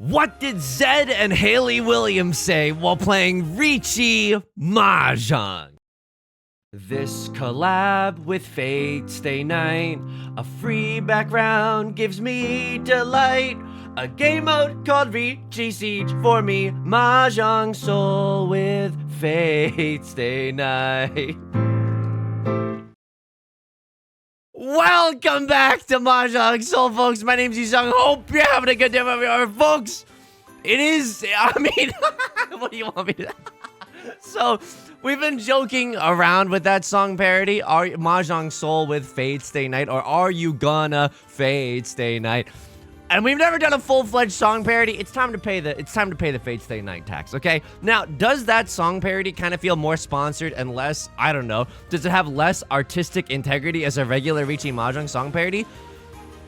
What did Zed and Haley Williams say while playing Riichi Mahjong? This collab with Fate Stay Night, a free background gives me delight. A game mode called Riichi Siege for me, Mahjong Soul with Fate Stay Night. Welcome back to Mahjong Soul, folks. My name's Yusong. Hope you're having a good day wherever you are, folks. It is, I mean, what do you want me to... So, we've been joking around with that song parody. Are Mahjong Soul with Fate Stay Night, or Are You Gonna Fate Stay Night? And we've never done a full-fledged song parody. It's time to pay the Fate Stay Night tax, okay? Now, does that song parody kind of feel more sponsored and less, I don't know, does it have less artistic integrity as a regular Riichi Mahjong song parody?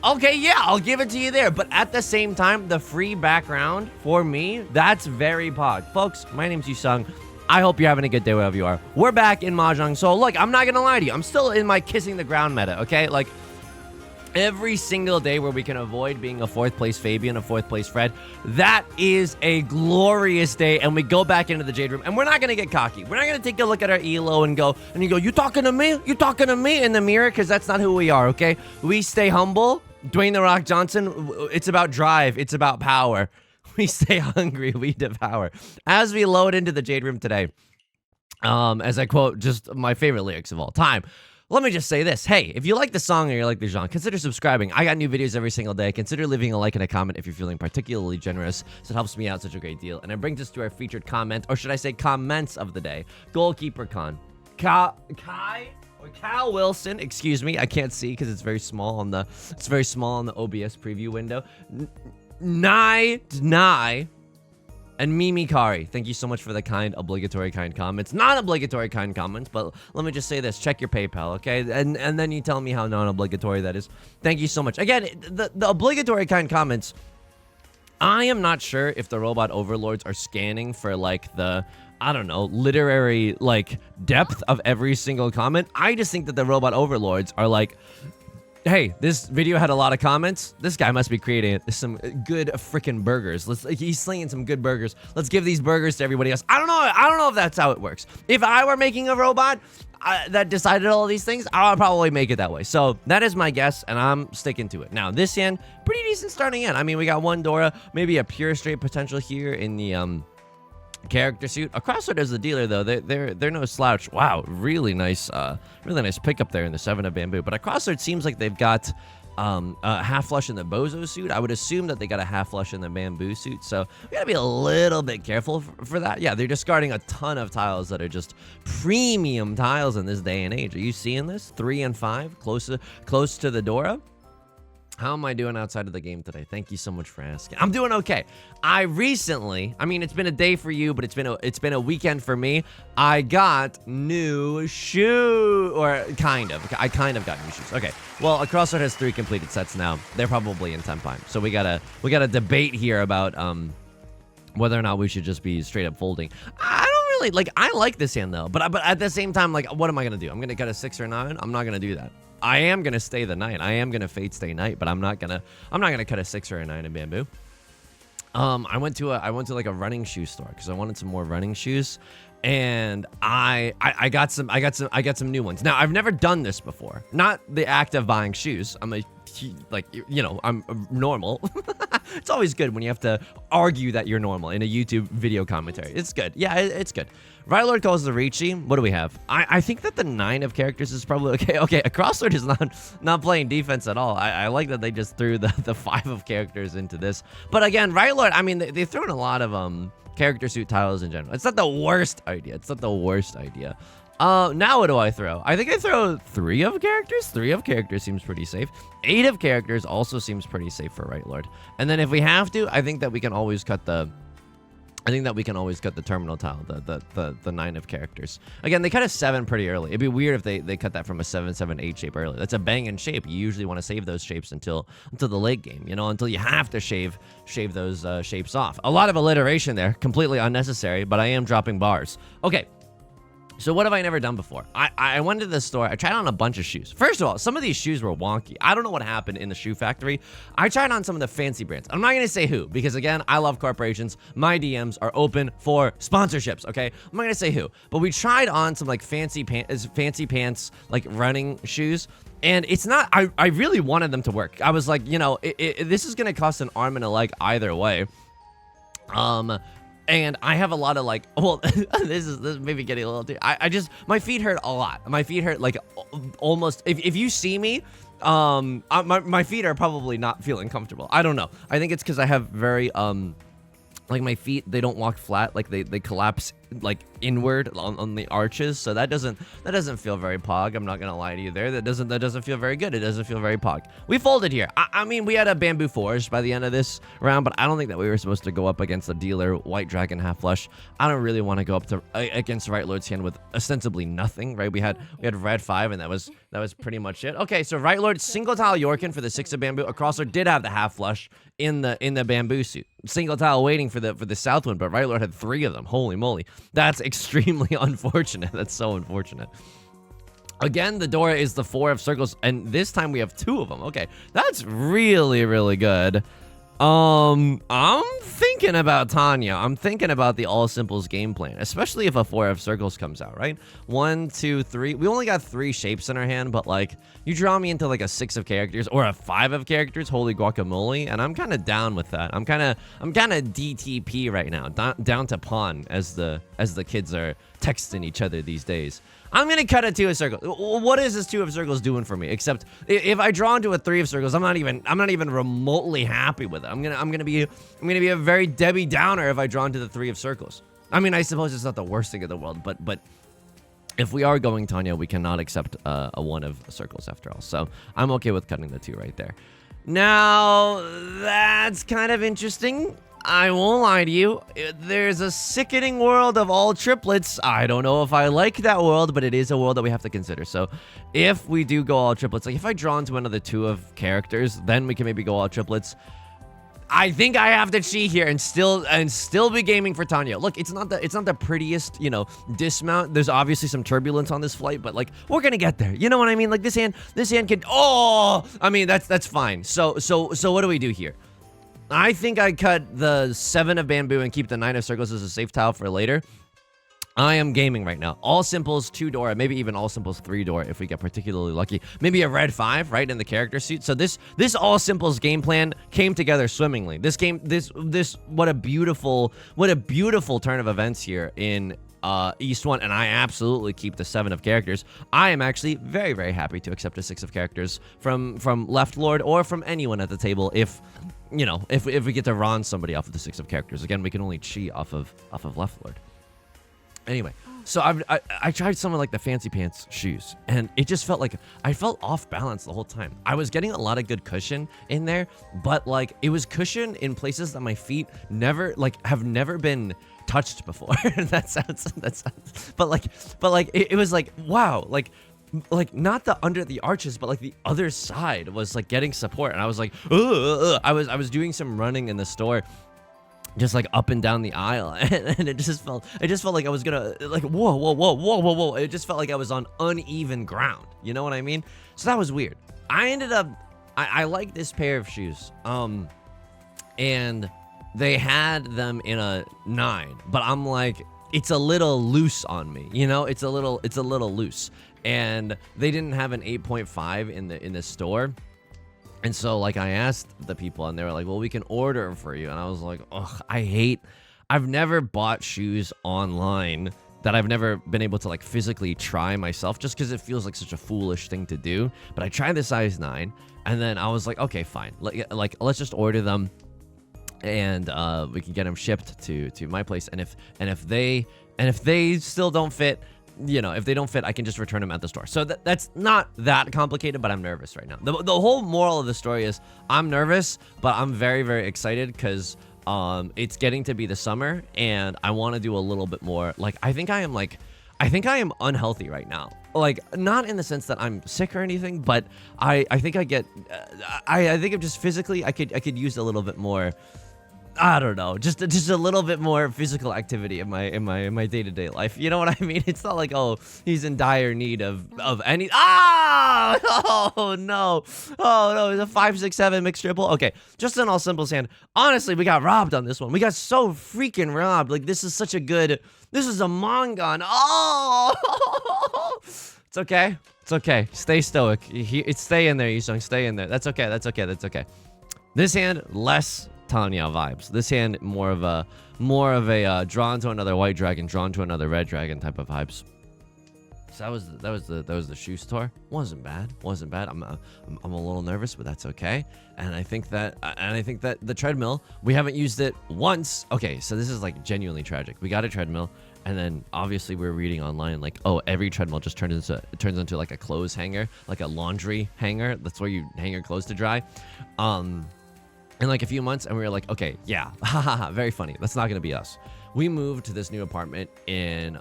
Okay, yeah, I'll give it to you there. But at the same time, the free background, for me, that's very pog. Folks, my name's Yusong. I hope you're having a good day wherever you are. We're back in Mahjong Soul. Look, I'm not gonna lie to you. I'm still in my kissing the ground meta, okay? Like, every single day where we can avoid being a 4th place Fabian, a 4th place Fred, that is a glorious day, and we go back into the Jade Room, and we're not going to get cocky. We're not going to take a look at our elo and you go, you talking to me? You talking to me in the mirror? Because that's not who we are, okay? We stay humble. Dwayne The Rock Johnson, it's about drive. It's about power. We stay hungry. We devour. As we load into the Jade Room today, as I quote just my favorite lyrics of all time, let me just say this. Hey, if you like the song or you like the genre, consider subscribing. I got new videos every single day. Consider leaving a like and a comment if you're feeling particularly generous. So it helps me out such a great deal. And it brings us to our featured comment, or should I say comments of the day. Goalkeeper Con. Cal Wilson, excuse me. I can't see because it's very small on the OBS preview window. Nye and Mimi Kari, thank you so much for the kind, obligatory kind comments. Non-obligatory kind comments, but let me just say this. Check your PayPal, okay? And then you tell me how non-obligatory that is. Thank you so much. Again, the obligatory kind comments, I am not sure if the robot overlords are scanning for, like, the, I don't know, literary, like, depth of every single comment. I just think that the robot overlords are like, hey, this video had a lot of comments. This guy must be creating some good freaking burgers. He's slinging some good burgers. Let's give these burgers to everybody else. I don't know if that's how it works. If I were making a robot that decided all these things, I would probably make it that way. So that is my guess, and I'm sticking to it. Now, this end, pretty decent starting in. I mean, we got one Dora, maybe a pure straight potential here in the character suit. A crossroad as the dealer, though, they're no slouch. Wow, really nice pickup there in the 7 of bamboo. But a crossroad seems like they've got a half flush in the bozo suit. I would assume that they got a half flush in the bamboo suit, so we gotta be a little bit careful for that. Yeah, they're discarding a ton of tiles that are just premium tiles in this day and age. Are you seeing this? 3 and 5, close to the Dora. How am I doing outside of the game today? Thank you so much for asking. I'm doing okay. I mean, it's been a day for you, but it's been a weekend for me. I got new shoes, or kind of. I kind of got new shoes. Okay. Well, a crossroad has 3 completed sets now. They're probably in time. So we gotta debate here about whether or not we should just be straight up folding. I don't really like. I like this hand though, but at the same time, like, what am I gonna do? I'm gonna cut a 6 or 9. I'm not gonna do that. I am gonna stay the night. I am gonna Fate Stay Night, but I'm not gonna cut a 6 or a 9 in bamboo. I went to like a running shoe store because I wanted some more running shoes, and I got some new ones. Now, I've never done this before. Not the act of buying shoes. I'm normal. It's always good when you have to argue that you're normal in a YouTube video commentary. It's good. Yeah, it's good. Rylord calls the Riichi. What do we have? I think that the 9 of characters is probably okay. Okay, a crossword is not playing defense at all. I like that they just threw the 5 of characters into this. But again, Rylord, I mean, they threw in a lot of character suit tiles in general. It's not the worst idea. Now what do I throw? I think I throw 3 of characters. 3 of characters seems pretty safe. 8 of characters also seems pretty safe for Right Lord. And then if we have to, I think that we can always cut the terminal tile, the 9 of characters. Again, they cut a 7 pretty early. It'd be weird if they cut that from a 7-7-8 shape early. That's a banging shape. You usually want to save those shapes until the late game, until you have to shave those shapes off. A lot of alliteration there, completely unnecessary, but I am dropping bars. Okay. So what have I never done before? I went to the store. I tried on a bunch of shoes. First of all, some of these shoes were wonky. I don't know what happened in the shoe factory. I tried on some of the fancy brands. I'm not going to say who because, again, I love corporations. My DMs are open for sponsorships, okay? I'm not going to say who. But we tried on some, like, fancy pants, like, running shoes. And it's not... I really wanted them to work. I was like, you know, this is going to cost an arm and a leg either way. And I have a lot of like, well, this may be getting a little too, my feet hurt a lot. My feet hurt like almost, if you see me, my feet are probably not feeling comfortable. I don't know. I think it's because I have very, like my feet, they don't walk flat, like they collapse like inward on the arches, so that doesn't feel very pog. I'm not gonna lie to you there. That doesn't feel very good. It doesn't feel very pog. We folded here. I mean, we had a bamboo forge by the end of this round, but I don't think that we were supposed to go up against the dealer White Dragon half flush. I don't really want to go up to against Right Lord's hand with ostensibly nothing, right? We had red 5, and that was pretty much it. Okay, so Right Lord single tile Yorkin for the 6 of bamboo. Acrosser did have the half flush in the bamboo suit. Single tile waiting for the south one, but Right Lord had 3 of them. Holy moly. That's extremely unfortunate. That's so unfortunate. Again, the door is the 4 of circles, and this time we have 2 of them. Okay, that's really, really good. I'm thinking about Tanya. I'm thinking about the all simples game plan, especially if a 4 of circles comes out, right? 1, 2, 3. We only got 3 shapes in our hand, but like you draw me into like a 6 of characters or a 5 of characters, holy guacamole, and I'm kind of down with that. I'm kind of DTP right now, down to pawn as the kids are texting each other these days. I'm gonna cut a 2 of circles. What is this 2 of circles doing for me? Except if I draw into a 3 of circles, I'm not even remotely happy with it. I'm gonna be a very Debbie Downer if I draw into the 3 of circles. I mean, I suppose it's not the worst thing in the world, but if we are going Tanya, we cannot accept a 1 of circles after all. So I'm okay with cutting the 2 right there. Now that's kind of interesting. I won't lie to you. There's a sickening world of all triplets. I don't know if I like that world, but it is a world that we have to consider. So if we do go all triplets, like if I draw into another 2 of characters, then we can maybe go all triplets. I think I have to cheat here and still be gaming for Tanya. Look, it's not the prettiest, you know, dismount. There's obviously some turbulence on this flight, but like we're gonna get there. You know what I mean? Like this hand can. Oh, I mean that's fine. So what do we do here? I think I cut the 7 of bamboo and keep the 9 of circles as a safe tile for later. I am gaming right now. All simples 2 door, maybe even all simples 3 door if we get particularly lucky. Maybe a red 5, right, in the character suit. So this all simples game plan came together swimmingly. What a beautiful turn of events here in East 1, and I absolutely keep the 7 of characters. I am actually very, very happy to accept a 6 of characters from Left Lord or from anyone at the table if, you know, if we get to Ron somebody off of the 6 of characters. Again, we can only cheat off of Left Lord. Anyway, so I tried some of like the fancy pants shoes, and it just felt like I felt off balance the whole time. I was getting a lot of good cushion in there, but like it was cushion in places that my feet have never been touched before. that sounds but it was like, wow, like not the under the arches, but like the other side was like getting support, and I was like, ugh. I was doing some running in the store, just like up and down the aisle, and it just felt like I was gonna like whoa. It just felt like I was on uneven ground. You know what I mean? So that was weird. I ended up I like this pair of shoes, and they had them in a 9, but I'm like, it's a little loose on me, you know? It's a little loose, and they didn't have an 8.5 in the store. And so, like, I asked the people, and they were like, well, we can order them for you. And I was like, ugh, I've never bought shoes online that I've never been able to, like, physically try myself, just because it feels like such a foolish thing to do. But I tried the size 9, and then I was like, okay, fine. Like, let's just order them, and we can get them shipped to my place. And if they still don't fit, you know, if they don't fit, I can just return them at the store. So that's not that complicated, but I'm nervous right now. The whole moral of the story is I'm nervous, but I'm very, very excited because it's getting to be the summer, and I want to do a little bit more. Like, I think I am unhealthy right now. Like, not in the sense that I'm sick or anything, but I think I think I'm just physically, I could use a little bit more I don't know, just a little bit more physical activity in my day-to-day life. You know what I mean? It's not like, oh, he's in dire need of any. Oh no, it's a 5-6-7 mixed triple. Okay, just an all simple hand. Honestly, we got robbed on this one. We got so freaking robbed. Like, this is such a good. This is a Mongon. Oh, it's okay. It's okay. Stay stoic. Stay in there, Yusong. Stay in there. That's okay. That's okay. That's okay. This hand, less Tanya vibes. This hand, more of a drawn to another white dragon, drawn to another red dragon type of vibes. So that was the shoe store. Wasn't bad. I'm a little nervous, but that's okay. And I think that the treadmill, we haven't used it once. Okay, so this is like genuinely tragic. We got a treadmill, and then obviously we're reading online like, oh, every treadmill just turns into like a clothes hanger, like a laundry hanger. That's where you hang your clothes to dry. In like a few months, and we were like, okay, yeah, haha, very funny. That's not gonna be us. We moved to this new apartment in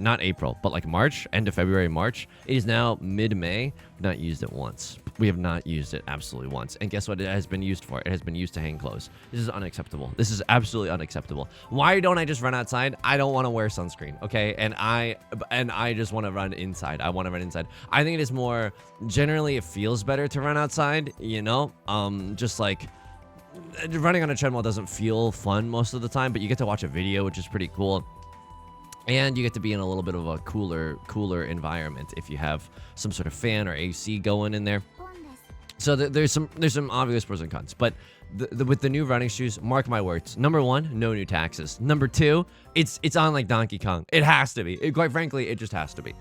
not April, but like March, end of February, March. It is now mid-May. Not used it once. We have not used it absolutely once. And guess what it has been used for? It has been used to hang clothes. This is unacceptable. This is absolutely unacceptable. Why don't I just run outside? I don't want to wear sunscreen, okay? And I just want to run inside. I want to run inside. I think it is more, generally it feels better to run outside, you know? Just like running on a treadmill doesn't feel fun most of the time, but you get to watch a video, which is pretty cool. And you get to be in a little bit of a cooler environment if you have some sort of fan or AC going in there. So there's some obvious pros and cons. But with the new running shoes, mark my words. Number 1, no new taxes. Number 2, it's on like Donkey Kong. It has to be. Quite frankly, it just has to be.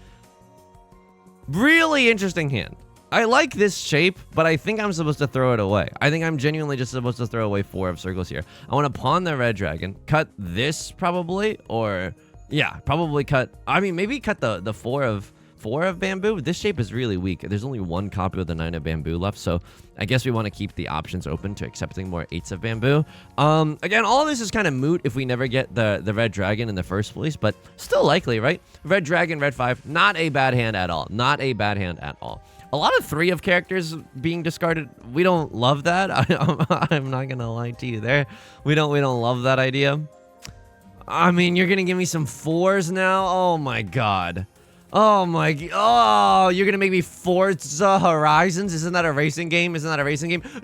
Really interesting hand. I like this shape, but I think I'm supposed to throw it away. I think I'm genuinely just supposed to throw away 4 of circles here. I want to pawn the red dragon, cut this probably, or... yeah, probably cut. I mean, maybe cut the 4 of bamboo. This shape is really weak. There's only 1 copy of the 9 of bamboo left, so I guess we want to keep the options open to accepting more 8s of bamboo. Again, all of this is kind of moot if we never get the red dragon in the first place, but still likely, right? Red dragon, red 5, not a bad hand at all. Not a bad hand at all. A lot of 3 of characters being discarded. We don't love that. I'm not gonna lie to you there. We don't love that idea. I mean, you're gonna give me some 4s now? Oh my god. Oh, you're gonna make me Forza Horizons? Isn't that a racing game?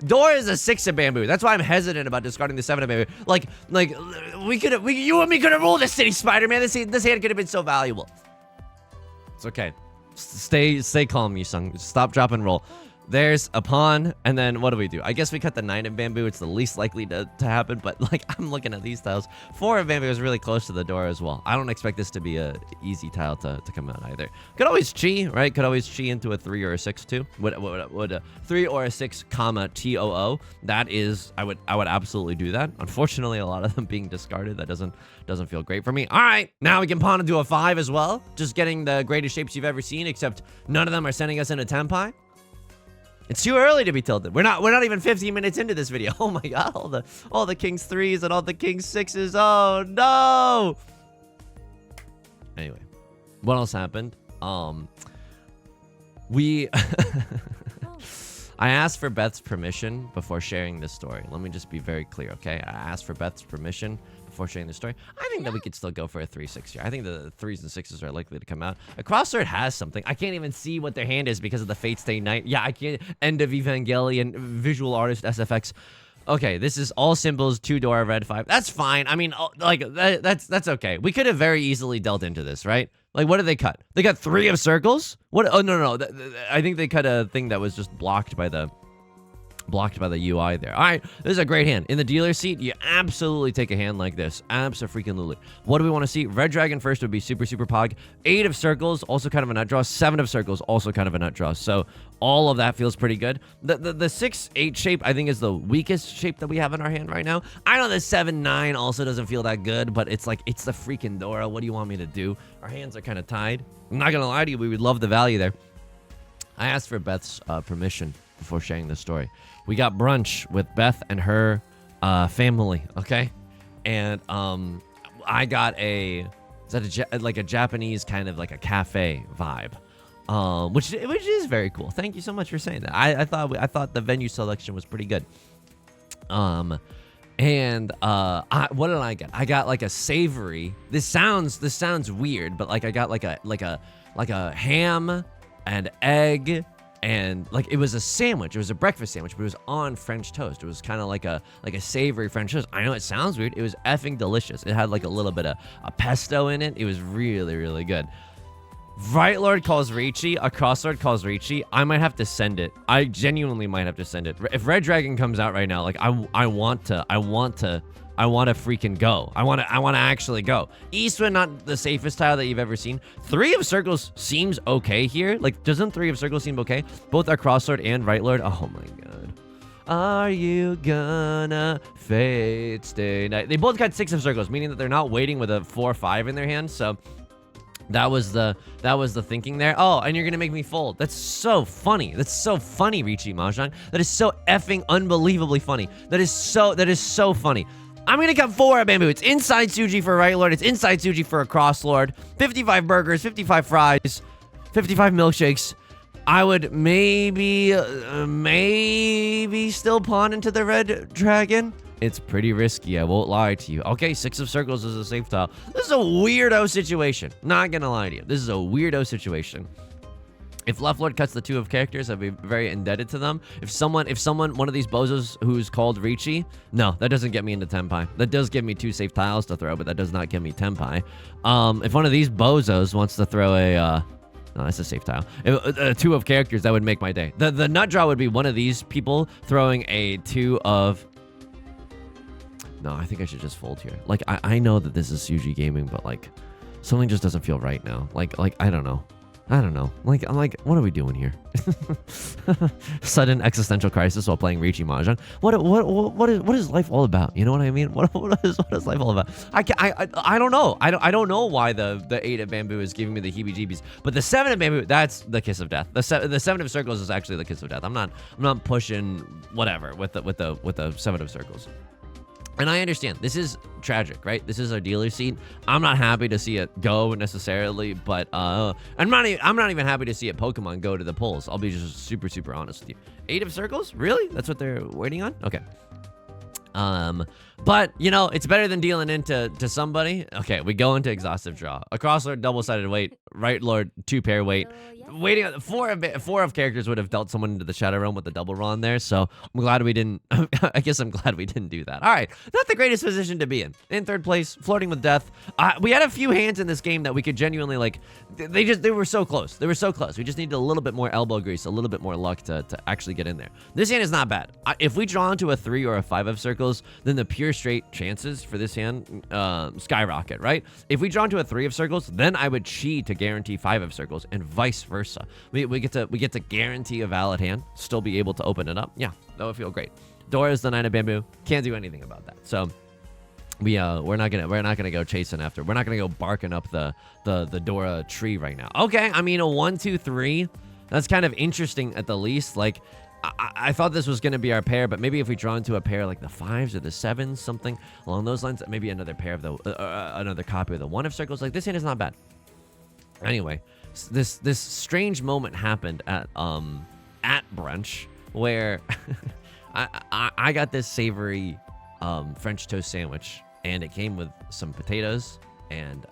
Door is a 6 of bamboo. That's why I'm hesitant about discarding the 7 of bamboo. Like, you and me could have ruled the city, Spider-Man. This hand could have been so valuable. It's okay. Stay calm, Yusong. Stop, drop, and roll. There's a pawn, and then what do? I guess we cut the 9 of bamboo. It's the least likely to happen, but like, I'm looking at these tiles. 4 of bamboo is really close to the door as well. I don't expect this to be a easy tile to come out either. Could always chi, right? Could always chi into a 3 or a 6 too. Would a 3 or a 6 comma TOO. That is, I would absolutely do that. Unfortunately, a lot of them being discarded. That doesn't feel great for me. All right, now we can pawn into a 5 as well. Just getting the greatest shapes you've ever seen, except none of them are sending us into Tenpai. It's too early to be tilted. We're not even 15 minutes into this video. Oh my god, all the King's 3s and all the King's 6s. Oh no! Anyway, what else happened? I asked for Beth's permission before sharing this story. Let me just be very clear, okay? I asked for Beth's permission before sharing the story. I think that we could still go for a 3-6 here. I think the 3s and 6s are likely to come out. A crossword has something. I can't even see what their hand is because of the Fate Stay Night. Yeah, I can't. End of Evangelion, visual artist, SFX. Okay, this is all symbols, 2-door, red 5. That's fine. I mean, like, that's okay. We could have very easily dealt into this, right? Like, what did they cut? They got 3 of circles? What? Oh, no. I think they cut a thing that was just blocked by the UI there. All right, this is a great hand. In the dealer seat, you absolutely take a hand like this. Abso-freaking-lutely. What do we want to see? Red dragon first would be super pog. 8 of circles, also kind of a nut draw. 7 of circles, also kind of a nut draw. So all of that feels pretty good. The 6-8 shape, I think, is the weakest shape that we have in our hand right now. I know the 7-9 also doesn't feel that good, but it's like, it's the freaking Dora. What do you want me to do? Our hands are kind of tied. I'm not gonna lie to you, we would love the value there. I asked for Beth's permission before sharing this story. We got brunch with Beth and her family, okay? And I got a Japanese kind of like a cafe vibe, which is very cool. Thank you so much for saying that. I thought the venue selection was pretty good. What did I get? I got like a savory. This sounds weird, but like I got like a ham and egg, and like it was a sandwich. It was a breakfast sandwich, but it was on French toast. It was kind of like a savory French toast. I know it sounds weird. It was effing delicious. It had like a little bit of a pesto in it. It was really, really good. Right Lord calls Riichi, a Crosslord calls Riichi. I might have to send it. I genuinely might have to send it. If Red Dragon comes out right now, like I want to freaking go. I want to actually go. Eastwind, not the safest tile that you've ever seen. 3 of Circles seems okay here. Like, doesn't 3 of Circles seem okay? Both our Crosslord and Right Lord. Oh my god. Are you gonna fade stay night? They both got 6 of Circles, meaning that they're not waiting with a 4-5 in their hand. So that was the thinking there. Oh, and you're gonna make me fold. That's so funny. That's so funny, Riichi Mahjong. That is so effing unbelievably funny. That is so funny. I'm gonna cut 4 of bamboo. It's inside Suji for Right Lord. It's inside Suji for a Crosslord. 55 burgers, 55 fries, 55 milkshakes. I would maybe still pawn into the Red Dragon. It's pretty risky, I won't lie to you. Okay, 6 of Circles is a safe tile. This is a weirdo situation. Not gonna lie to you. This is a weirdo situation. If Left Lord cuts the 2 of characters, I'd be very indebted to them. If someone, one of these bozos who's called Riichi, no, that doesn't get me into Tenpai. That does give me 2 safe tiles to throw, but that does not give me Tenpai. If one of these bozos wants to throw a, no, that's a safe tile. 2 of characters, that would make my day. The nut draw would be one of these people throwing a 2 of... No, I think I should just fold here. Like, I know that this is Suji Gaming, but like, something just doesn't feel right now. Like, I don't know. Like, I'm like, what are we doing here? Sudden existential crisis while playing Riichi Mahjong. What is life all about? You know what I mean? What is life all about? I don't know. I don't know why the 8 of bamboo is giving me the heebie-jeebies, but the 7 of bamboo, that's the kiss of death. The 7 of circles is actually the kiss of death. I'm not pushing whatever with the 7 of circles. And I understand this is tragic, right? This is our dealer seat. I'm not happy to see it go necessarily, but I'm not even happy to see it Pokemon go to the polls. I'll be just super honest with you. 8 of circles, really? That's what they're waiting on? Okay. But you know, it's better than dealing into somebody. Okay, we go into exhaustive draw. A Crosslord, double-sided wait. Right Lord, 2-pair wait. Waiting on 4 of characters would have dealt someone into the Shadow Realm with the double Ron there, so I'm glad we didn't. I guess I'm glad we didn't do that. All right, not the greatest position to be in. In 3rd place, flirting with death. We had a few hands in this game that we could genuinely like. They were so close. They were so close. We just needed a little bit more elbow grease, a little bit more luck to actually get in there. This hand is not bad. If we draw into a 3 or a 5 of circles, then the pure straight chances for this hand skyrocket, right? If we draw into a 3 of circles, then I would chi to guarantee 5 of circles, and vice versa. We get to guarantee a valid hand, still be able to open it up. Yeah, that would feel great. Dora is the 9 of bamboo. Can't do anything about that. So we're not gonna go chasing after. We're not gonna go barking up the Dora tree right now. Okay, I mean a 1, 2, 3. That's kind of interesting at the least. Like I thought this was gonna be our pair, but maybe if we draw into a pair like the 5s or the 7s, something along those lines, maybe another pair of the another copy of the 1 of circles. Like this hand is not bad. Anyway, this strange moment happened at brunch where I got this savory French toast sandwich, and it came with some potatoes and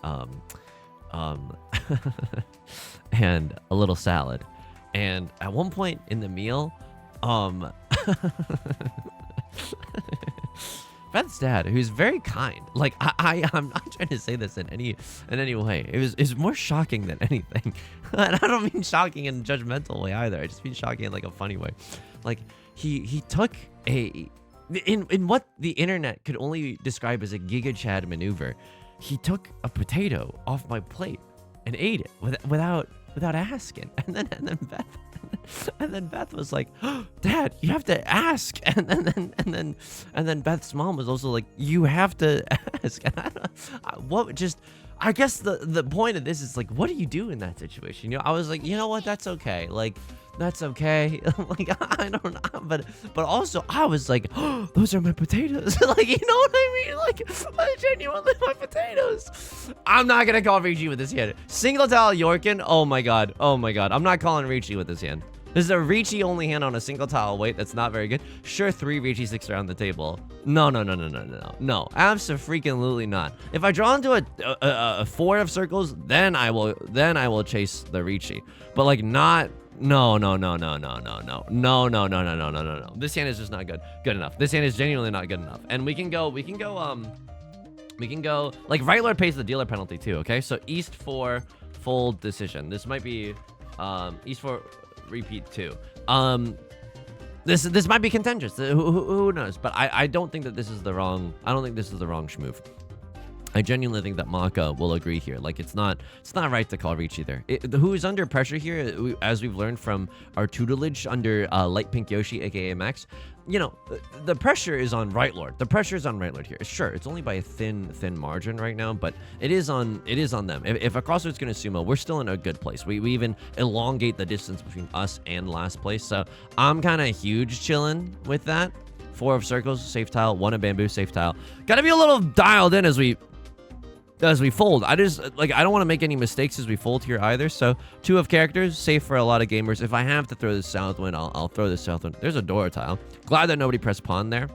and a little salad. And at one point in the meal, Beth's dad, who's very kind, like I'm not trying to say this in any way. It was more shocking than anything. And I don't mean shocking in a judgmental way either. I just mean shocking in like a funny way. Like he took in what the internet could only describe as a Giga Chad maneuver. He took a potato off my plate and ate it without asking. And then Beth was like, oh, "Dad, you have to ask." And then Beth's mom was also like, "You have to ask." And I guess the point of this is like, what do you do in that situation? You know, I was like, you know what, that's okay. Like, that's okay. Like, I don't know, but also I was like, oh, those are my potatoes. Like, you know what I mean? Like, I genuinely my potatoes. I'm not gonna call Riichi with this hand. Single tile Yorkin. Oh my god. I'm not calling Riichi with this hand. This is a Riichi only hand on a single tile. Wait, that's not very good. Sure, 3 Riichi 6 around the table. No, absolutely not. If I draw into a 4 of circles, then I will chase the Riichi. But like not. No. This hand is just not good enough. This hand is genuinely not good enough. And we can go like right lord pays the dealer penalty too. Okay, so East 4 full decision. This might be East 4 repeat 2. This might be contentious. Who knows? But I don't think that this is the wrong. I don't think this is the wrong schmove. I genuinely think that Maka will agree here. Like it's not right to call Riichi there. Who is under pressure here, as we've learned from our tutelage under Light Pink Yoshi, aka Max. You know, the pressure is on Right Lord. The pressure is on Right Lord here. Sure, it's only by a thin margin right now, but it is on them. If a crossroads gonna sumo, we're still in a good place. We even elongate the distance between us and last place. So I'm kind of huge chilling with that. 4 of circles, safe tile. 1 of bamboo, safe tile. Gotta be a little dialed in as we fold. I don't want to make any mistakes as we fold here either. So 2 of characters, safe for a lot of gamers. If I have to throw this southwind, I'll throw this southwind. There's a Dora tile. Glad that nobody pressed pawn there.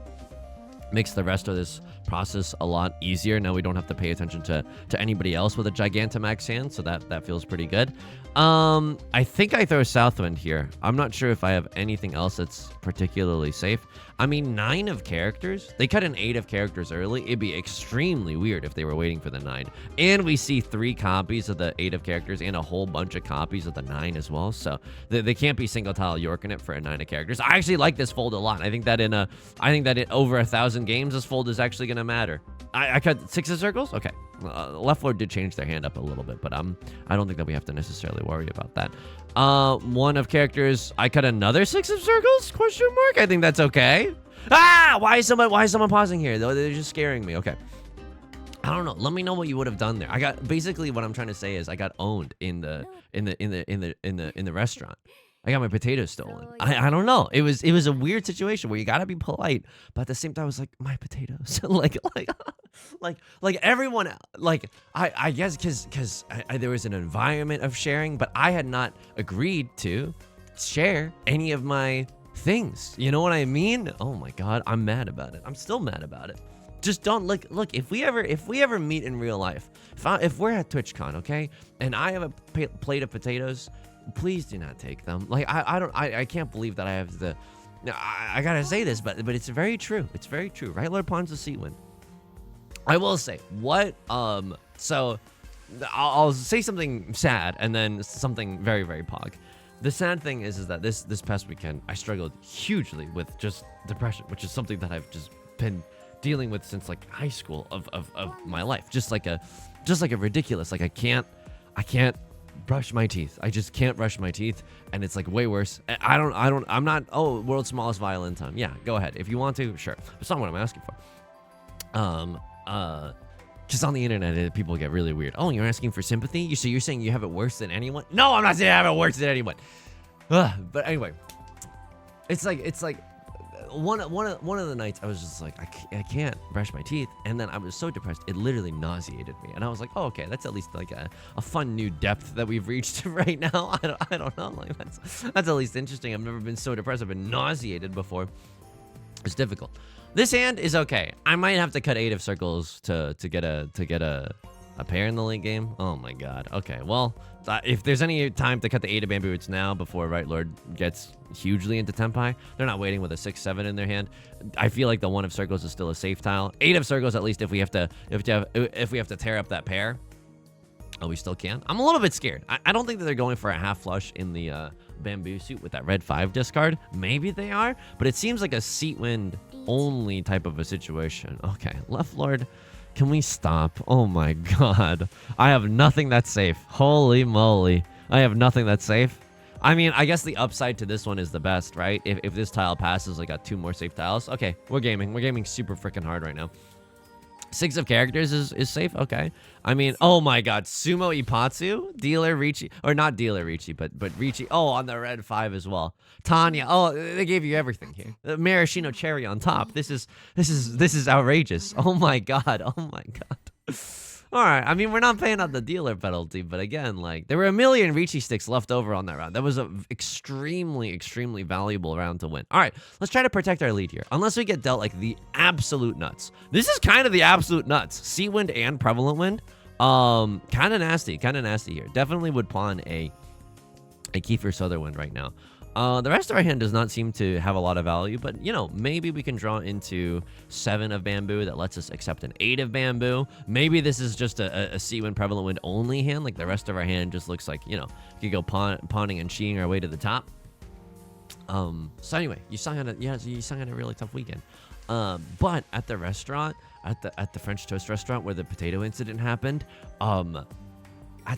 Makes the rest of this process a lot easier. Now we don't have to pay attention to anybody else with a Gigantamax hand, so that feels pretty good. I think I throw Southwind here. I'm not sure if I have anything else that's particularly safe. I mean, 9 of characters. They cut an 8 of characters early. It'd be extremely weird if they were waiting for the 9. And we see 3 copies of the 8 of characters and a whole bunch of copies of the 9 as well. So they can't be single tile Yorking it for a 9 of characters. I actually like this fold a lot. I think that in over 1,000 games, this fold is actually gonna matter. I cut 6 of circles. Okay, left lord did change their hand up a little bit, but I don't think that we have to necessarily worry about that. 1 of characters. I cut another 6 of circles? Question mark. I think that's okay. Ah! Why is someone pausing here? They're just scaring me. Okay. I don't know. Let me know what you would have done there. I got basically what I'm trying to say is I got owned in the restaurant. I got my potatoes stolen. I don't know. It was a weird situation where you gotta be polite, but at the same time I was like, my potatoes. like everyone, like I guess because there was an environment of sharing, but I had not agreed to share any of my things. You know what I mean? Oh my god, I'm mad about it. I'm still mad about it. Just don't look. If we ever meet in real life, if we're at TwitchCon, okay, and I have a plate of potatoes, please do not take them. Like I can't believe that I have the. I gotta say this, but it's very true. It's very true. Right, Lord Pawns the seat win. I will say what. So I'll say something sad and then something very very pog. The sad thing is that this past weekend I struggled hugely with just depression, which is something that I've just been dealing with since like high school of my life. Just like a ridiculous. Like I can't brush my teeth. I just can't brush my teeth, and it's like way worse. I'm not. Oh, world's smallest violin time. Yeah, go ahead if you want to. Sure, it's not what I'm asking for. Just on the internet, people get really weird. Oh, you're asking for sympathy? So you're saying you have it worse than anyone? No, I'm not saying I have it worse than anyone. But anyway, it's like one of the nights I was just like, I can't brush my teeth, and then I was so depressed it literally nauseated me, and I was like, oh, okay, that's at least like a fun new depth that we've reached right now. I don't know, like that's at least interesting. I've never been so depressed. I've been nauseated before. It's difficult. This hand is okay. I might have to cut 8 of circles to get a pair in the late game. Oh my god. Okay, well, if there's any time to cut the 8 of bamboo, it's now before Right Lord gets hugely into tempai. They're not waiting with a 6-7 in their hand. I feel like the 1 of circles is still a safe tile. 8 of circles, at least if we have to tear up that pair. Oh, we still can. I'm a little bit scared. I don't think that they're going for a half flush in the bamboo suit with that red 5 discard. Maybe they are, but it seems like a seat wind only type of a situation. Okay, left lord. Can we stop? Oh my god. I have nothing that's safe. Holy moly. I have nothing that's safe. I mean, I guess the upside to this one is the best, right? If this tile passes, I got 2 more safe tiles. Okay, we're gaming. We're gaming super freaking hard right now. 6 of characters is safe. Okay. I mean, oh my god. Sumo Ipatsu? Dealer Riichi. Or not Dealer Riichi, but Riichi. Oh, on the red 5 as well. Tanya. Oh, they gave you everything here. Maraschino cherry on top. This is outrageous. Oh my god. Oh my god. All right. I mean, we're not paying out the dealer penalty, but again, like there were a million Riichi sticks left over on that round. That was an extremely, extremely valuable round to win. All right, let's try to protect our lead here. Unless we get dealt like the absolute nuts. This is kind of the absolute nuts. Sea wind and prevalent wind. Kind of nasty here. Definitely would pawn a Kiefer Sutherland right now. The rest of our hand does not seem to have a lot of value, but, you know, maybe we can draw into 7 of bamboo that lets us accept an 8 of bamboo. Maybe this is just a sea wind, prevalent wind only hand. Like, the rest of our hand just looks like, you know, we could go pawning and cheating our way to the top. So anyway, Yusong had a really tough weekend. But at the restaurant, at the French Toast restaurant where the potato incident happened,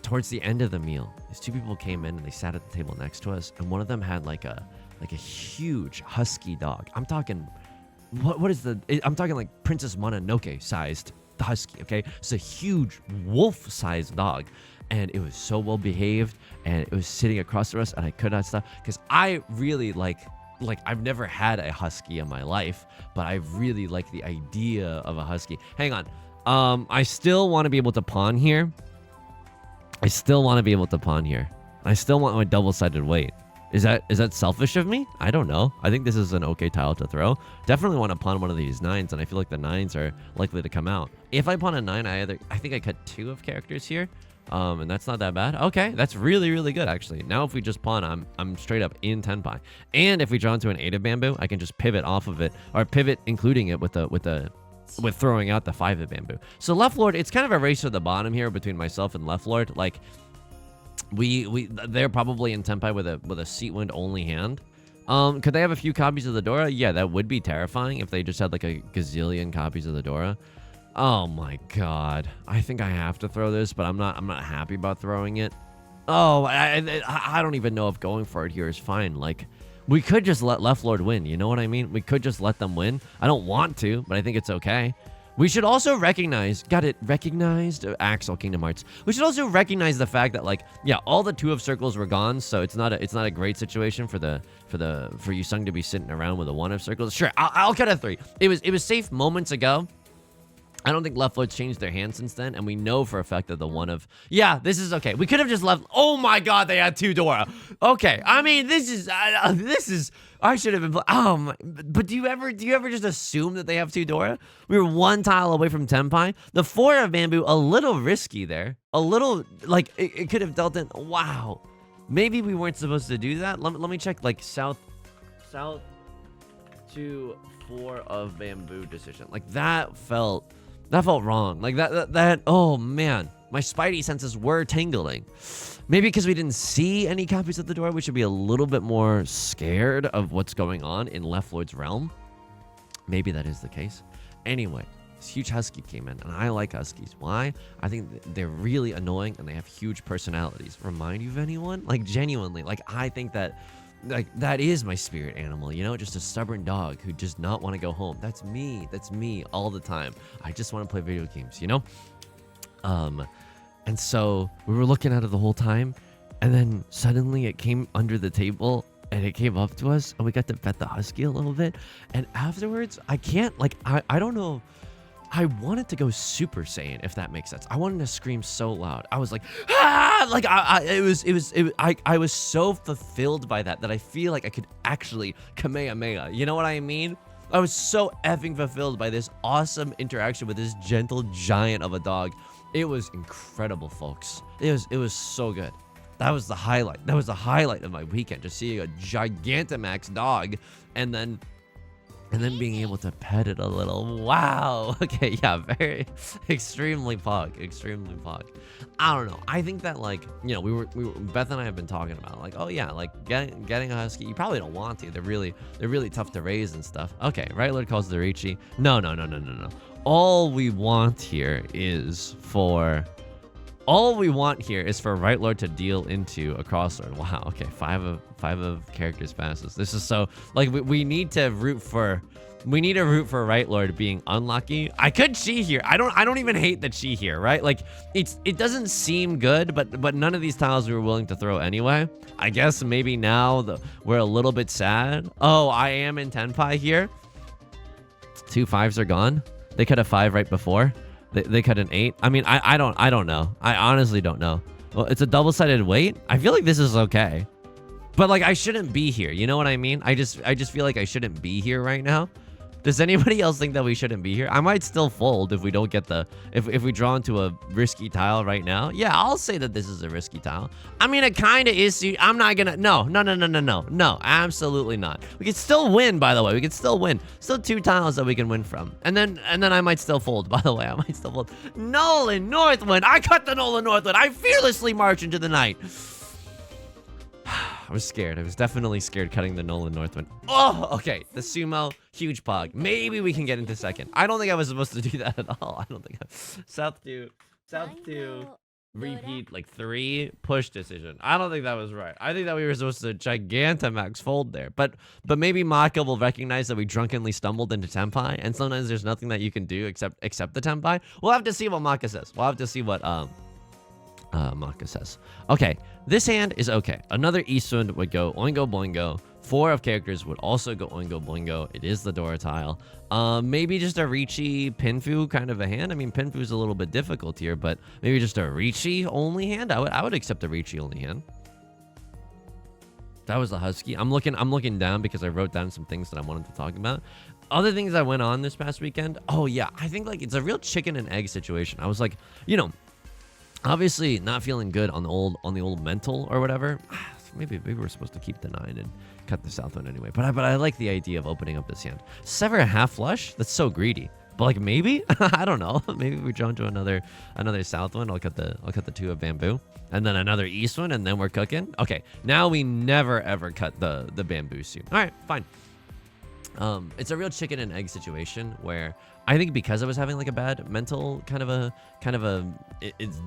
towards the end of the meal, these 2 people came in and they sat at the table next to us, and one of them had like a huge husky dog. I'm talking, I'm talking like Princess Mononoke sized husky. Okay, it's a huge wolf sized dog, and it was so well behaved, and it was sitting across from us, and I could not stop because I really like I've never had a husky in my life, but I really like the idea of a husky. Hang on, I still want to be able to pawn here. I still want my double-sided weight. Is that selfish of me? I don't know. I think this is an okay tile to throw. Definitely want to pawn one of these 9s, and I feel like the 9s are likely to come out. If I pawn a 9, I think I cut 2 of characters here, and that's not that bad. Okay, that's really, really good, actually. Now if we just pawn, I'm straight up in Tenpai. And if we draw into an 8 of bamboo, I can just pivot off of it, or pivot including it with throwing out the 5 of bamboo. So left lord, it's kind of a race to the bottom here between myself and left lord. Like they're probably in Tenpai with a seat wind only hand. Could they have a few copies of the Dora? Yeah, that would be terrifying if they just had like a gazillion copies of the Dora. Oh my god, I think I have to throw this, but I'm not happy about throwing it. Oh, I don't even know if going for it here is fine. Like, we could just let left lord win, you know what I mean? We could just let them win. I don't want to, but I think it's okay. We should also recognize, recognized? Axel, Kingdom Hearts. We should also recognize the fact that, like, yeah, all the 2 of circles were gone, so it's not a great situation for Yusong to be sitting around with a 1 of circles. Sure, I'll cut a 3. It was safe moments ago. I don't think left lord's changed their hand since then, and we know for a fact that the 1 of... Yeah, this is okay. We could have just left... Oh my god, they had 2 Dora. Okay, I mean, this is... I should have been... Oh my... But do you ever just assume that they have 2 Dora? We were 1 tile away from Tenpai. The 4 of bamboo, a little risky there. A little... Like, it could have dealt in... Wow. Maybe we weren't supposed to do that. Let me check, like, south to 4 of bamboo decision. Like, that felt wrong. Like that, oh man, my spidey senses were tingling. Maybe because we didn't see any copies of the door, we should be a little bit more scared of what's going on in left lord's realm. Maybe that is the case. Anyway, this huge husky came in, and I like huskies. Why? I think they're really annoying, and they have huge personalities. Remind you of anyone? Like, genuinely, like, I think that... Like, that is my spirit animal, you know, just a stubborn dog who does not want to go home. That's me all the time. I just want to play video games, you know? And so we were looking at it the whole time, and then suddenly it came under the table and it came up to us, and we got to pet the husky a little bit. And afterwards, I can't, like, I don't know. I wanted to go Super Saiyan, if that makes sense. I wanted to scream so loud. I was like, ah! Like, I was so fulfilled by that I feel like I could actually Kamehameha. You know what I mean? I was so effing fulfilled by this awesome interaction with this gentle giant of a dog. It was incredible, folks. It was so good. That was the highlight. That was the highlight of my weekend, just seeing a Gigantamax dog, and then being able to pet it a little. Wow. Okay, yeah, very extremely pog. I don't know. I think that, like, you know, we were Beth and I have been talking about, like, oh yeah, like getting a husky. You probably don't want to. They're really tough to raise and stuff. Okay, right lord calls the Riichi. No. All we want here is for right lord to deal into a crosslord. Wow. Okay, 5 of characters passes. This is so, like, we need to root for right lord being unlucky. I could chi here. I don't even hate the chi here, right? Like, it doesn't seem good, but none of these tiles we were willing to throw anyway. I guess maybe now we're a little bit sad. Oh, I am in Tenpai here. 2 5s are gone. They cut a 5 right before. They cut an 8. I mean, I don't know. I honestly don't know. Well, it's a double-sided weight. I feel like this is okay. But like I shouldn't be here. You know what I mean? I just feel like I shouldn't be here right now. Does anybody else think that we shouldn't be here? I might still fold if we don't get the if we draw into a risky tile right now. Yeah, I'll say that this is a risky tile. I mean, it kind of is. I'm not gonna. No, absolutely not. We can still win, by the way. We can still win. Still 2 tiles that we can win from. And then I might still fold. By the way, I might still fold. Nolan Northwind. I cut the Nolan Northwind. I fearlessly march into the night. I was scared. I was definitely scared cutting the Nolan Northwind. Oh, okay. The sumo, huge pog. Maybe we can get into second. I don't think I was supposed to do that at all. I don't think South 2, repeat like 3, push decision. I don't think that was right. I think that we were supposed to Gigantamax fold there. But maybe Maka will recognize that we drunkenly stumbled into Tenpai, and sometimes there's nothing that you can do except the Tenpai. We'll have to see what Maka says. We'll have to see what Maka says. Okay, this hand is okay. Another Eastwind would go Oingo Boingo. 4 of characters would also go Oingo Boingo. It is the Dora tile. Maybe just a Riichi Pinfu kind of a hand. I mean, Pinfu's a little bit difficult here, but maybe just a Riichi only hand. I would accept a Riichi only hand. That was the Husky. I'm looking down because I wrote down some things that I wanted to talk about. Other things that went on this past weekend. Oh yeah, I think like it's a real chicken and egg situation. I was like, you know, obviously not feeling good on the old mental or whatever. Maybe we're supposed to keep the 9 and cut the south one anyway. But I like the idea of opening up this hand. Sever a half flush? That's so greedy. But like maybe I don't know. Maybe we draw into another south one. I'll cut the 2 of bamboo, and then another east one, and then we're cooking. Okay, now we never ever cut the bamboo suit. All right, fine. It's a real chicken and egg situation where I think because I was having like a bad mental kind of a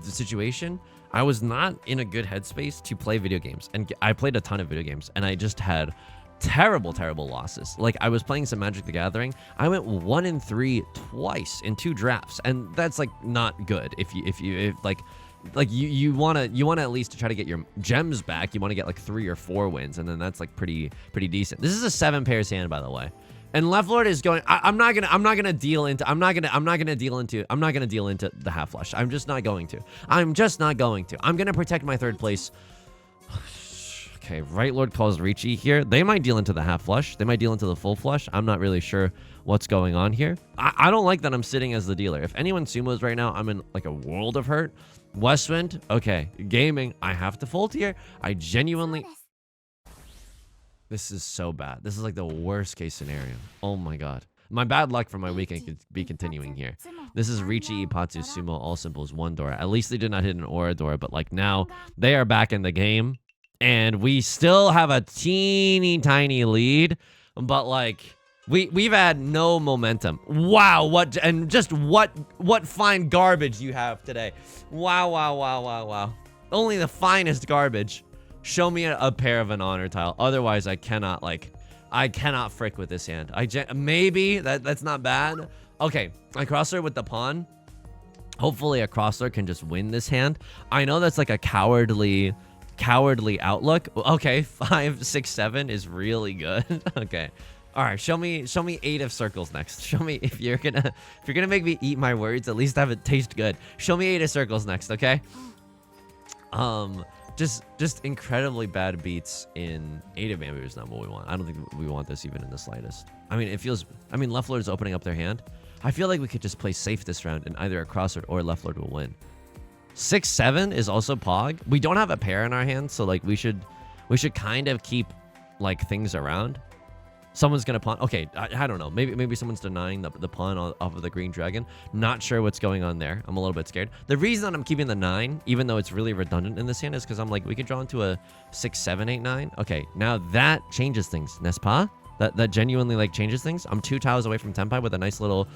situation, I was not in a good headspace to play video games. And I played a ton of video games, and I just had terrible losses. Like I was playing some Magic the Gathering. I went 1-3 twice in 2 drafts, and that's like not good. If you want to at least try to get your gems back. You want to get like 3 or 4 wins, and then that's like pretty decent. This is a 7 pairs hand, by the way. And Left Lord is going. I'm not gonna deal into the half flush. I'm just not going to. I'm gonna protect my 3rd place. Okay, Right Lord calls Riichi here. They might deal into the half flush. They might deal into the full flush. I'm not really sure what's going on here. I don't like that I'm sitting as the dealer. If anyone sumos right now, I'm in like a world of hurt. Westwind, okay, gaming. I have to fold here. I genuinely. This is so bad. This is like the worst case scenario. Oh my god. My bad luck for my weekend could be continuing here. This is Riichi, Ipatsu, Sumo, all symbols, 1 Dora. At least they did not hit an Aura Dora, but like now they are back in the game. And we still have a teeny tiny lead, but like we've had no momentum. Wow, what fine garbage you have today. Wow. Only the finest garbage. Show me a pair of an honor tile. Otherwise, I cannot frick with this hand. Maybe that's not bad. Okay, I cross her with the pawn. Hopefully a crosser can just win this hand. I know that's like a cowardly outlook. Okay, 5, 6, 7 is really good. Okay. All right, show me 8 of circles next. Show me if you're gonna make me eat my words, at least have it taste good. Show me 8 of circles next, okay? Just incredibly bad beats in 8 of bamboo is not what we want. I don't think we want this even in the slightest. I mean, Left Lord is opening up their hand. I feel like we could just play safe this round, and either a crossword or Left Lord will win. 6, 7 is also pog. We don't have a pair in our hand, so like we should kind of keep like things around. Someone's gonna pawn. Okay, I don't know. Maybe someone's denying the pawn off of the green dragon. Not sure what's going on there. I'm a little bit scared. The reason that I'm keeping the 9, even though it's really redundant in this hand, is because I'm like, we could draw into a 6, 7, 8, 9. Okay, now that changes things. Nespa? That genuinely like changes things. I'm 2 tiles away from Tenpai with a nice little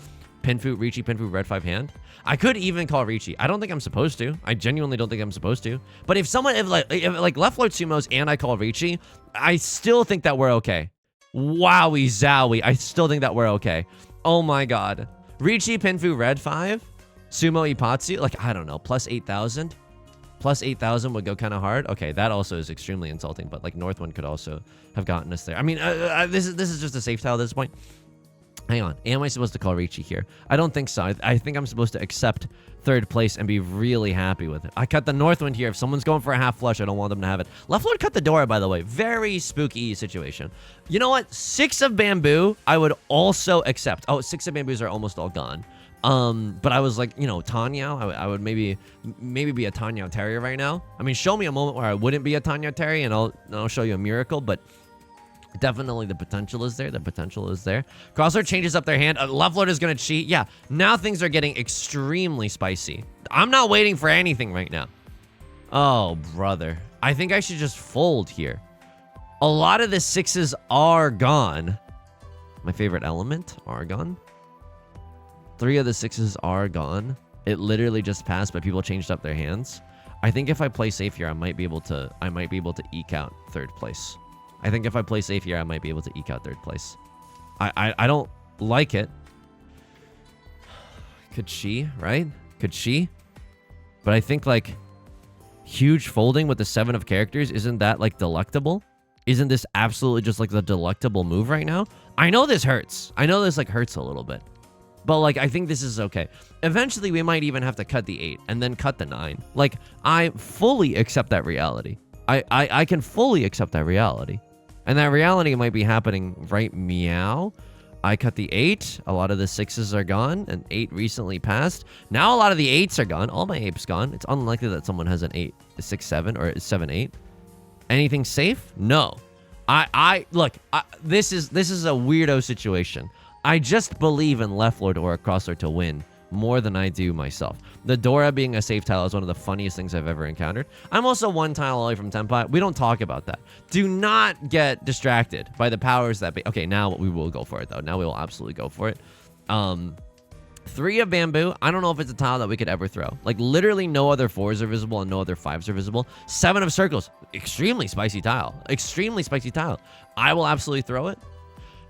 Riichi Pinfu red 5 hand. I could even call Riichi. I don't think I'm supposed to. I genuinely don't think I'm supposed to. But if like Left Lord sumos and I call Riichi, I still think that we're okay. Wowie zowie. I still think that we're okay. Oh my god. Riichi Pinfu red 5. Sumo Ipatsu. Like, I don't know. Plus 8,000. Plus 8,000 would go kind of hard. Okay, that also is extremely insulting. But like Northwind could also have gotten us there. I mean, this is just a safe tile at this point. Hang on. Am I supposed to call Riichi here? I don't think so. I think I'm supposed to accept third place and be really happy with it. I cut the north wind here. If someone's going for a half flush, I don't want them to have it. Left lord cut the door, by the way. Very spooky situation. You know what? 6 of bamboo, I would also accept. Oh, 6 of bamboos are almost all gone. But I was like, you know, Tanyao, I would maybe be a Tanyao Terrier right now. I mean, show me a moment where I wouldn't be a Tanyao Terrier and I'll show you a miracle, but definitely the potential is there. The potential is there. Crossword changes up their hand. Left lord is going to cheat. Yeah, now things are getting extremely spicy. I'm not waiting for anything right now. Oh, brother. I think I should just fold here. A lot of the 6s are gone. My favorite element, argon. 3 of the 6s are gone. It literally just passed, but people changed up their hands. I think if I play safe here, I might be able to eke out third place. I think if I play safe here, I might be able to eke out third place. I don't like it. Could she, right? Could she? But I think, like, huge folding with the 7 of characters, isn't that, like, delectable? Isn't this absolutely just, like, the delectable move right now? I know this hurts. I know this, like, hurts a little bit. But, like, I think this is okay. Eventually, we might even have to cut the 8 and then cut the 9. Like, I fully accept that reality. I can fully accept that reality. And that reality might be happening right meow. I cut the 8. A lot of the 6s are gone. And 8 recently passed. Now a lot of the 8s are gone. All my 8s gone. It's unlikely that someone has an 8, a 6, 7, or a 7, 8. Anything safe? No. Look, this is a weirdo situation. I just believe in left lord or a crosslord to win more than I do myself. The Dora being a safe tile is one of the funniest things I've ever encountered. I'm also 1 tile away from Tenpai. We don't talk about that. Do not get distracted by the powers that be. Okay, now we will go for it, though. Now we will absolutely go for it. 3 of bamboo. I don't know if it's a tile that we could ever throw. Like, literally no other 4s are visible and no other 5s are visible. 7 of circles. Extremely spicy tile. Extremely spicy tile. I will absolutely throw it.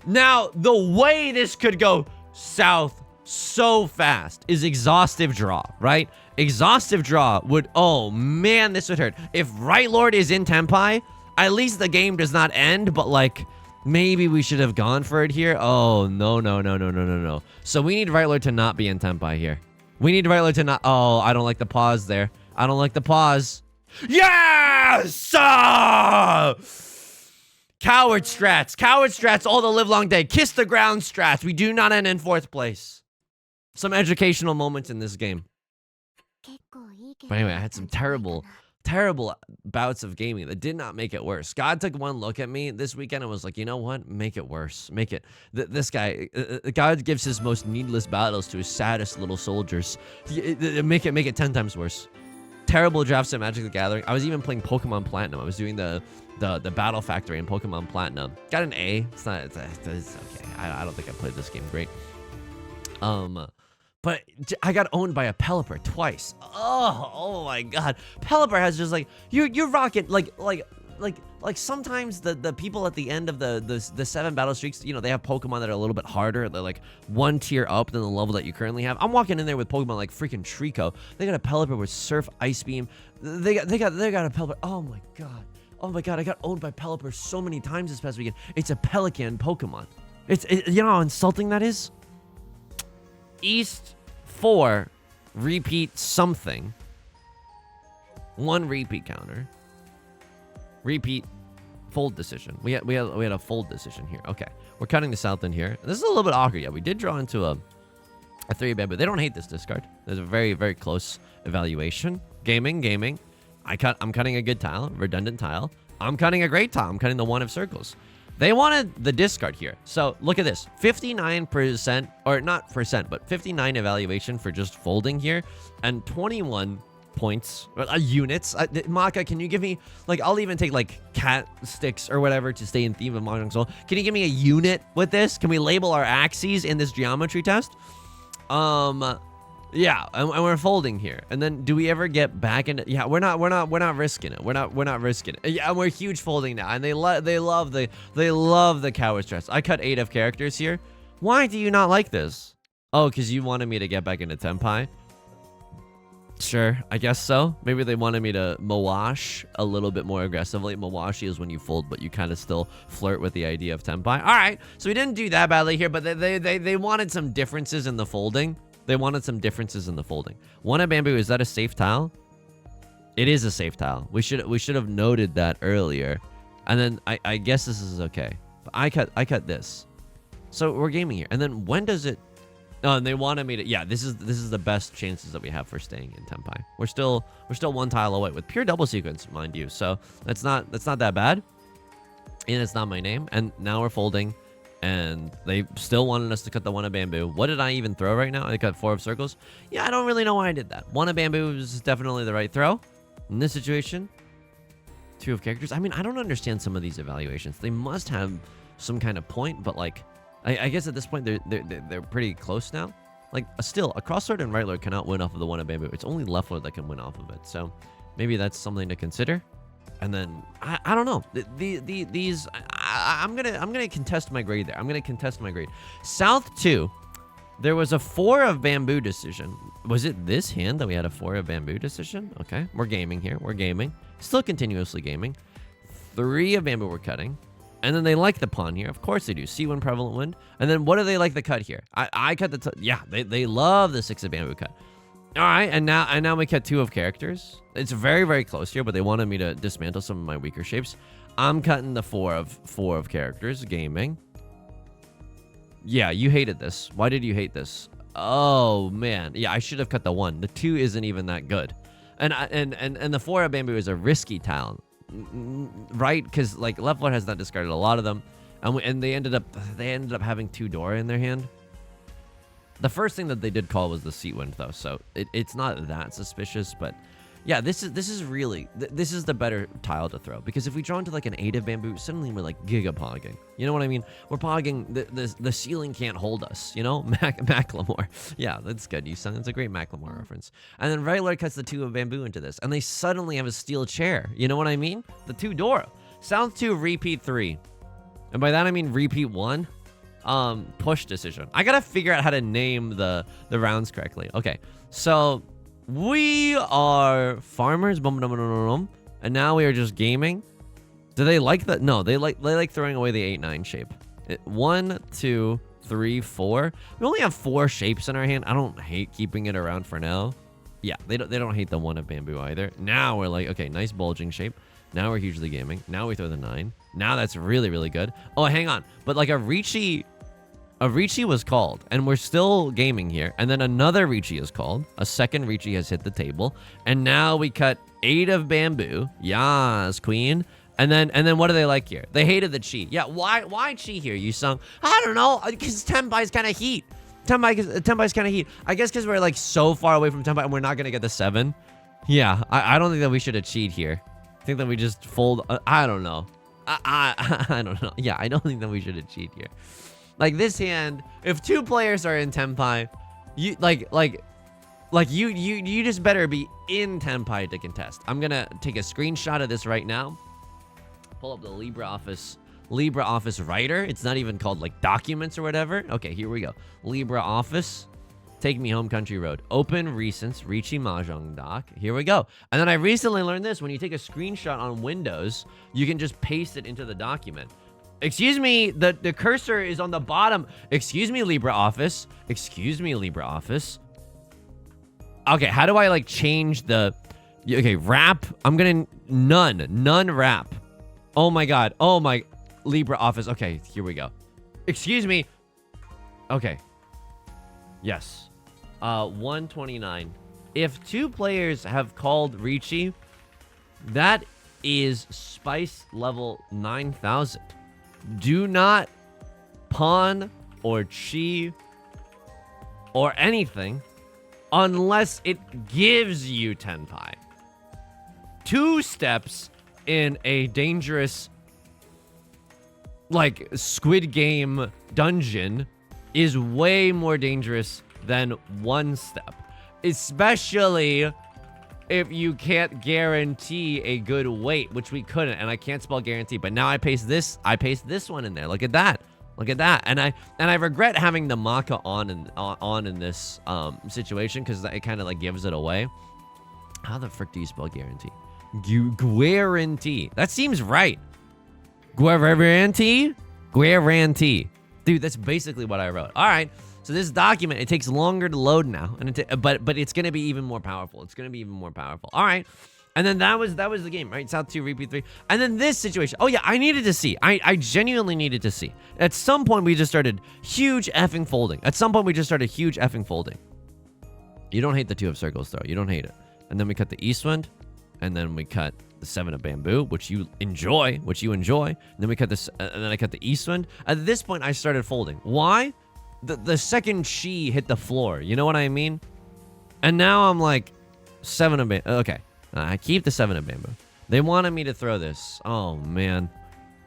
Now, the way this could go south so fast is exhaustive draw, right? Exhaustive draw would, oh man, this would hurt. If right lord is in Tenpai, at least the game does not end, but like, maybe we should have gone for it here. Oh, no. So we need right lord to not be in Tenpai here. We need right lord to not, oh, I don't like the pause there. I don't like the pause. Yes! Coward strats all the live long day. Kiss the ground strats. We do not end in 4th place. Some educational moments in this game. But anyway, I had some terrible bouts of gaming that did not make it worse. God took one look at me this weekend and was like, you know what? Make it worse. Make it. This guy, God gives his most needless battles to his saddest little soldiers. Make it 10 times worse. Terrible drafts at Magic the Gathering. I was even playing Pokemon Platinum. I was doing the Battle Factory in Pokemon Platinum. Got an A. It's okay. I don't think I played this game great. But I got owned by a Pelipper twice. Oh my god. Pelipper has just like you're rocking like sometimes the people at the end of the 7 battle streaks, you know, they have Pokemon that are a little bit harder. They're like 1 tier up than the level that you currently have. I'm walking in there with Pokemon like freaking Trico. They got a Pelipper with Surf, Ice Beam. They got a Pelipper. Oh my god. I got owned by Pelipper so many times this past weekend. It's a Pelican Pokemon. You know how insulting that is? East 4 repeat something. 1 repeat counter. Repeat fold decision. We had a fold decision here. Okay, we're cutting the south in here. This is a little bit awkward. Yeah, we did draw into a 3-bed, but they don't hate this discard. There's a very, very close evaluation. Gaming. I'm cutting a good tile, redundant tile. I'm cutting a great tile. I'm cutting the 1 of circles. They wanted the discard here. So look at this. 59%, or not percent, but 59 evaluation for just folding here, and 21 points, units. Maka, can you give me, like, I'll even take like cat sticks or whatever to stay in theme of Mahjong Soul. Can you give me a unit with this? Can we label our axes in this geometry test? Yeah, and we're folding here. And then do we ever get back into, yeah, we're not risking it. We're not risking it. Yeah, we're huge folding now. And they love the coward stress. I cut 8 of characters here. Why do you not like this? Oh, because you wanted me to get back into Tenpai? Sure, I guess so. Maybe they wanted me to mawash a little bit more aggressively. Mawashi is when you fold, but you kind of still flirt with the idea of tenpai. All right, so we didn't do that badly here, but they wanted some differences in the folding. They wanted some differences in the folding. One of bamboo, is that a safe tile? It is a safe tile. We should have noted that earlier. And then I guess this is okay. But I cut this. So we're gaming here. And then when does it? Oh, and they wanted me to. Yeah, this is the best chances that we have for staying in tenpai. We're still one tile away with pure double sequence, mind you. So that's not that bad. And it's not my name. And now we're folding, and they still wanted us to cut the one of bamboo. What did I even throw right now? I cut 4 of circles. Yeah, I don't really know why I did that. One of bamboo is definitely the right throw in this situation. 2 of characters. I mean, I don't understand some of these evaluations. They must have some kind of point, but like, I guess at this point they're pretty close now. Like, still, a cross-sword and right lord cannot win off of the one of bamboo. It's only left lord that can win off of it. So maybe that's something to consider. And then I don't know. These I'm gonna contest my grade there. I'm gonna contest my grade. South 2. There was a 4 of bamboo decision. Was it this hand that we had a 4 of bamboo decision? Okay, we're gaming here. We're gaming. Still continuously gaming. 3 of bamboo we're cutting. And then they like the pawn here. Of course they do. C1 prevalent wind. And then what do they like the cut here? I cut the... Yeah, they love the 6 of bamboo cut. All right, and now we cut 2 of characters. It's very, very close here, but they wanted me to dismantle some of my weaker shapes. I'm cutting the 4 of characters, gaming. Yeah, you hated this. Why did you hate this? Oh, man. Yeah, I should have cut the 1. The 2 isn't even that good. And the 4 of bamboo is a risky talent, right? Because like left lord has not discarded a lot of them, and they ended up having 2 Dora in their hand. The first thing that they did call was the seat wind, though, so it's not that suspicious. But yeah, this is really this is the better tile to throw, because if we draw into like an 8 of bamboo, suddenly we're like giga pogging. You know what I mean? We're pogging. The ceiling can't hold us. You know, Macklemore. Yeah, that's good. Yusong. It's a great Macklemore reference. And then right lord cuts the 2 of bamboo into this, and they suddenly have a steel chair. You know what I mean? The 2 Dora. South 2, repeat 3, and by that I mean repeat 1. Push decision. I gotta figure out how to name the rounds correctly. Okay, so we are farmers, and now we are just gaming. Do they like that? No, they like throwing away the 8-9 shape. 1, 2, 3, 4. We only have 4 shapes in our hand. I don't hate keeping it around for now. Yeah, they don't hate the 1 of bamboo either. Now we're like, okay, nice bulging shape. Now we're hugely gaming. Now we throw the 9. Now that's really, really good. Oh, hang on. But like a Riichi was called, and we're still gaming here. And then another Riichi is called. A second Riichi has hit the table. And now we cut 8 of bamboo. Yas, queen. And then what do they like here? They hated the chi. Yeah, why chi here, Yusong? I don't know, because tenpai's kind of heat. Tenpai's kind of heat. I guess because we're like so far away from tenpai and we're not going to get the 7. Yeah, I don't think that we should have cheated here. I think that we just fold. I don't know. I don't know. Yeah, I don't think that we should have cheated here. Like this hand, if 2 players are in tenpai, you you just better be in tenpai to contest. I'm gonna take a screenshot of this right now. Pull up the LibreOffice writer. It's not even called like documents or whatever. Okay, here we go. LibreOffice. Take me home country road. Open recents Riichi Mahjong doc. Here we go. And then I recently learned this. When you take a screenshot on Windows, you can just paste it into the document. Excuse me, the cursor is on the bottom. Excuse me, LibreOffice. Excuse me, LibreOffice. Okay, how do I like change the... Okay, wrap. I'm gonna... None wrap. Oh my god. Oh my... LibreOffice. Okay, here we go. Excuse me. Okay. Yes. 129. If 2 players have called Riichi, that is spice level 9,000. Do not pawn or chi or anything unless it gives you tenpai. 2 steps in a dangerous, like, Squid Game dungeon is way more dangerous than 1 step. Especially if you can't guarantee a good weight, which we couldn't, and I can't spell guarantee, but now I paste this one in there. Look at that. Look at that. And I regret having the Maka on in this situation, because it kind of like gives it away. How the frick do you spell guarantee? Guarantee. That seems right. Guarantee? Guarantee. Dude, that's basically what I wrote. All right. So this document, it takes longer to load now, and but it's gonna be even more powerful. It's gonna be even more powerful. All right. And then that was the game, right? South 2, repeat 3. And then this situation. Oh yeah, I needed to see. I genuinely needed to see. At some point we just started huge effing folding. You don't hate the 2 of circles though. You don't hate it. And then we cut the east wind, and then we cut the 7 of bamboo, which you enjoy. And then we cut this, and then I cut the east wind. At this point, I started folding. Why? The second she hit the floor, you know what I mean? And now I'm like, 7 of bamboo. Okay, I keep the 7 of bamboo. They wanted me to throw this. Oh man,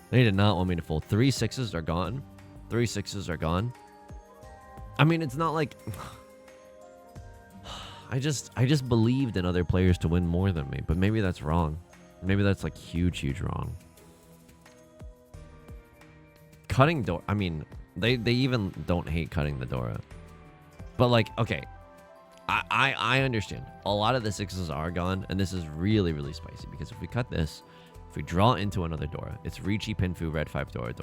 they did not want me to fold. 3 6s are gone. 3 6s are gone. I mean, it's not like. I just believed in other players to win more than me, but maybe that's wrong. Maybe that's like huge wrong. Cutting door. I mean, they even don't hate cutting the Dora. But like, okay, I understand. A lot of the 6s are gone, and this is really spicy because if we cut this, if we draw into another Dora, it's Riichi Pinfu red 5 Dora,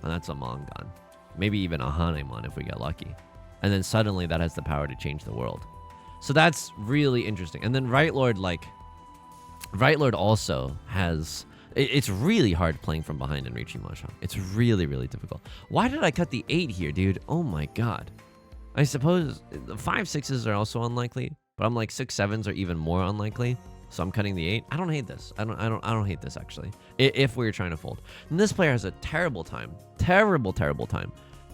and that's a Mon gone. Maybe even a Hanemon if we get lucky, and then suddenly that has the power to change the world. So that's really interesting. And then Right Lord also has. It's really hard playing from behind in Riichi Mahjong. It's really difficult. Why did I cut the 8 here, dude? Oh my god. I suppose the 5 6s are also unlikely, but I'm like 6 7s are even more unlikely. So I'm cutting the 8. I don't hate this. I don't hate this actually. If we're trying to fold, and this player has a terrible time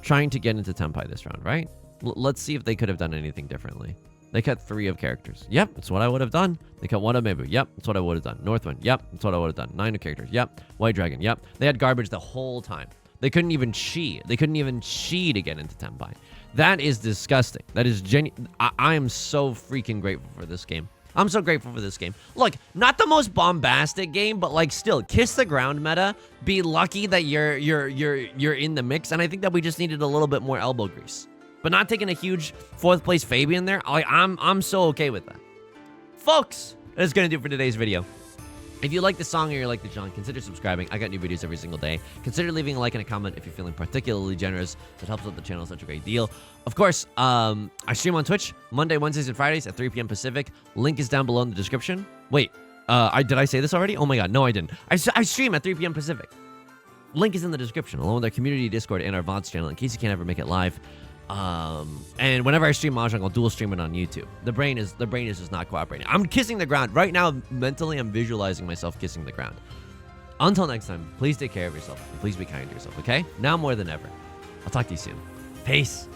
trying to get into Tenpai this round, right? Let's see if they could have done anything differently. They cut 3 of characters. Yep, that's what I would have done. They cut 1 of bamboo. Yep, that's what I would have done. Northwind. Yep, that's what I would have done. 9 of characters. Yep. White dragon. Yep. They had garbage the whole time. They couldn't even chi. They couldn't even chi to get into Tenpai. That is disgusting. That is genuine. I am so freaking grateful for this game. I'm so grateful for this game. Look, not the most bombastic game, but like still, kiss the ground meta. Be lucky that you're in the mix, and I think that we just needed a little bit more elbow grease. But not taking a huge 4th place Fabian there, I'm so okay with that. Folks, that's going to do it for today's video. If you like the song or you like the genre, consider subscribing. I got new videos every single day. Consider leaving a like and a comment if you're feeling particularly generous. It helps out the channel such a great deal. Of course, I stream on Twitch Monday, Wednesdays, and Fridays at 3 p.m. Pacific. Link is down below in the description. Wait, did I say this already? Oh my god, no I didn't. I stream at 3 p.m. Pacific. Link is in the description, along with our community Discord and our VODs channel in case you can't ever make it live. And whenever I stream Mahjong, I'll dual stream it on YouTube. The brain is just not cooperating. I'm kissing the ground. Right now, mentally, I'm visualizing myself kissing the ground. Until next time, please take care of yourself. And please be kind to yourself, okay? Now more than ever. I'll talk to you soon. Peace.